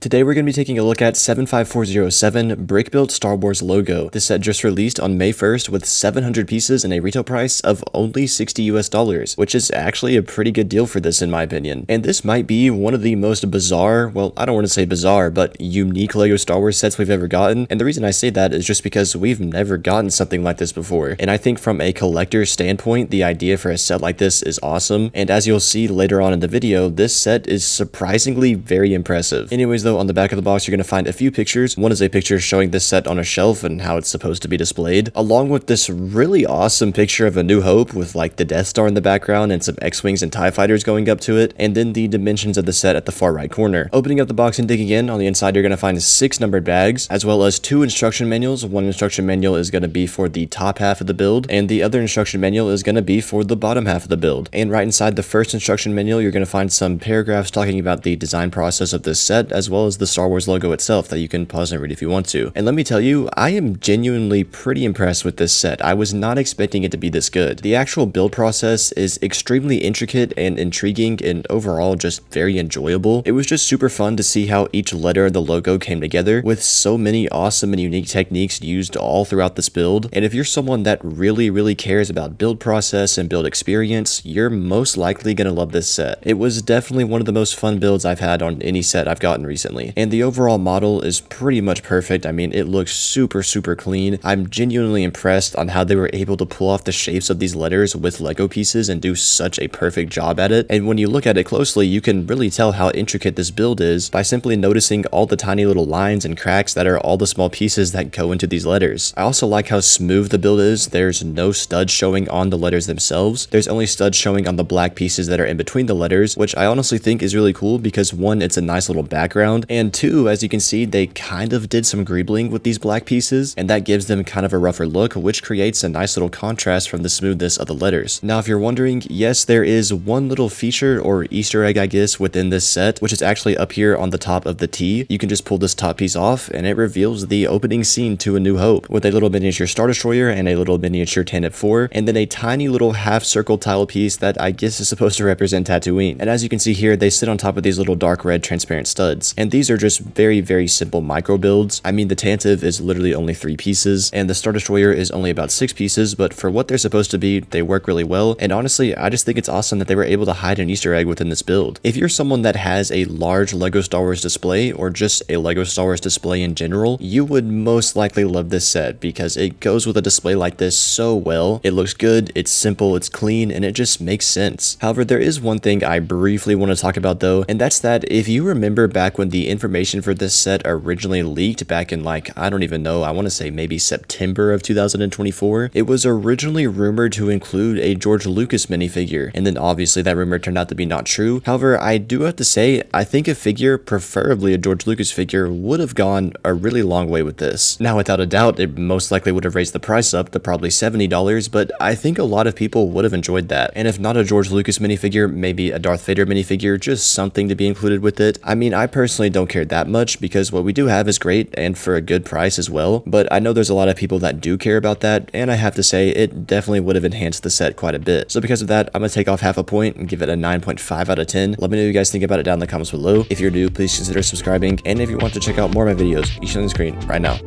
Today we're going to be taking a look at 75407 Brick Built Star Wars logo. This set just released on May 1st with 700 pieces and a retail price of only $60 US, which is actually a pretty good deal for this in my opinion. And this might be one of the most bizarre, well, I don't want to say bizarre, but unique LEGO Star Wars sets we've ever gotten. And the reason I say that is just because we've never gotten something like this before. And I think from a collector standpoint, the idea for a set like this is awesome. And as you'll see later on in the video, this set is surprisingly very impressive. Anyways though, on the back of the box, you're going to find a few pictures. One is a picture showing this set on a shelf and how it's supposed to be displayed, along with this really awesome picture of A New Hope with like the Death Star in the background and some X-Wings and TIE Fighters going up to it, and then the dimensions of the set at the far right corner. Opening up the box and digging in, on the inside you're going to find 6 numbered bags, as well as 2 instruction manuals. One instruction manual is going to be for the top half of the build, and the other instruction manual is going to be for the bottom half of the build. And right inside the first instruction manual, you're going to find some paragraphs talking about the design process of this set, as well as the Star Wars logo itself that you can pause and read if you want to. And let me tell you, I am genuinely pretty impressed with this set. I was not expecting it to be this good. The actual build process is extremely intricate and intriguing and overall just very enjoyable. It was just super fun to see how each letter of the logo came together with so many awesome and unique techniques used all throughout this build. And if you're someone that really cares about build process and build experience, you're most likely gonna love this set. It was definitely one of the most fun builds I've had on any set I've gotten recently. And the overall model is pretty much perfect. I mean, it looks super clean. I'm genuinely impressed on how they were able to pull off the shapes of these letters with Lego pieces and do such a perfect job at it. And when you look at it closely, you can really tell how intricate this build is by simply noticing all the tiny little lines and cracks that are all the small pieces that go into these letters. I also like how smooth the build is. There's no studs showing on the letters themselves. There's only studs showing on the black pieces that are in between the letters, which I honestly think is really cool because 1, it's a nice little background, and 2, as you can see, they kind of did some greebling with these black pieces, and that gives them kind of a rougher look, which creates a nice little contrast from the smoothness of the letters. Now, if you're wondering, yes, there is one little feature or Easter egg, I guess, within this set, which is actually up here on the top of the T. You can just pull this top piece off, and it reveals the opening scene to A New Hope, with a little miniature Star Destroyer and a little miniature Tantive 4, and then a tiny little half-circle tile piece that I guess is supposed to represent Tatooine. And as you can see here, they sit on top of these little dark red transparent studs, and these are just very simple micro builds. I mean, the Tantive is literally only 3 pieces, and the Star Destroyer is only about 6 pieces, but for what they're supposed to be, they work really well. And honestly, I just think it's awesome that they were able to hide an Easter egg within this build. If you're someone that has a large LEGO Star Wars display, or just a LEGO Star Wars display in general, you would most likely love this set because it goes with a display like this so well. It looks good, it's simple, it's clean, and it just makes sense. However, there is one thing I briefly want to talk about though, and that's that if you remember back when the information for this set originally leaked back in like, I don't even know, I want to say maybe September of 2024, it was originally rumored to include a George Lucas minifigure, and then obviously that rumor turned out to be not true. However, I do have to say, I think a figure, preferably a George Lucas figure, would have gone a really long way with this. Now, without a doubt, it most likely would have raised the price up to probably $70, but I think a lot of people would have enjoyed that. And if not a George Lucas minifigure, maybe a Darth Vader minifigure, just something to be included with it. I mean, I personally don't care that much because what we do have is great and for a good price as well, but I know there's a lot of people that do care about that, and I have to say it definitely would have enhanced the set quite a bit. So because of that, I'm gonna take off half a point and give it a 9.5 out of 10. Let me know what you guys think about it down in the comments below. If you're new, please consider subscribing, and if you want to check out more of my videos, you see on the screen right now.